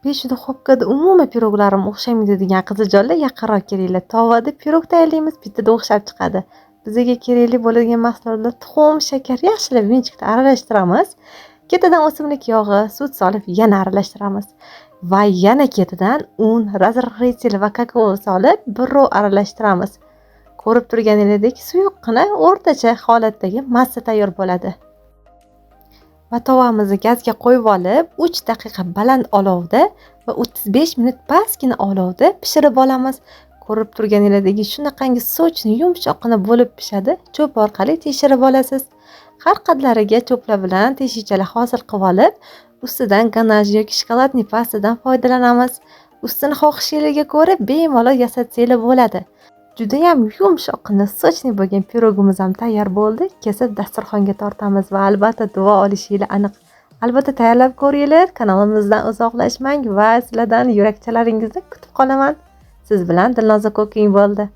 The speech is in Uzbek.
Besh duxovkada umuman piroglarim o'xshamaydi degan qizijonlar yaqinroq kelinglar. Tovada pirog tayyorlaymiz, bittada o'xshab chiqadi. Bizga kerakli bo'ladigan mahsulotlar tuxum, shakar yaxshilab vinchikda aralashtiramiz. Ketidan o'simlik yog'i, sut solib yana aralashtiramiz. Va yana ketidan un, razrixitsil va kakao solib birrov aralashtiramiz. Ko'rib turganingizdek suyuqqina o'rtacha holatdagi massa tayyor bo'ladi. Va tovamizni gazga qo'yib olib, 3 daqiqa baland olovda va 35 minut pastgina olovda pishirib olamiz. Ko'rib turganingizdek shunaqangi sochni yumshoqqina bo'lib pishadi. Cho'p orqali tekshirib olasiz. Har qadlariga cho'plar bilan teshichalar hosil qilib olib, ustidan ganaj yoki shokoladniy pastadan foydalanamiz. Ustini xohishingizga ko'ra bemalol yasatsangiz bo'ladi. Judayam yumshoqqina sochni bo'lgan pirogimiz ham tayyor bo'ldi. Kesib dasturxonga tortamiz va albatta duo olishingiz aniq. Albatta tayyorlab ko'ringlar. Kanalimizdan uzoqlashmang va sizlardan yurakchalaringizni kutib qolaman. Siz bilan Dilnoza Cooking bo'ldi.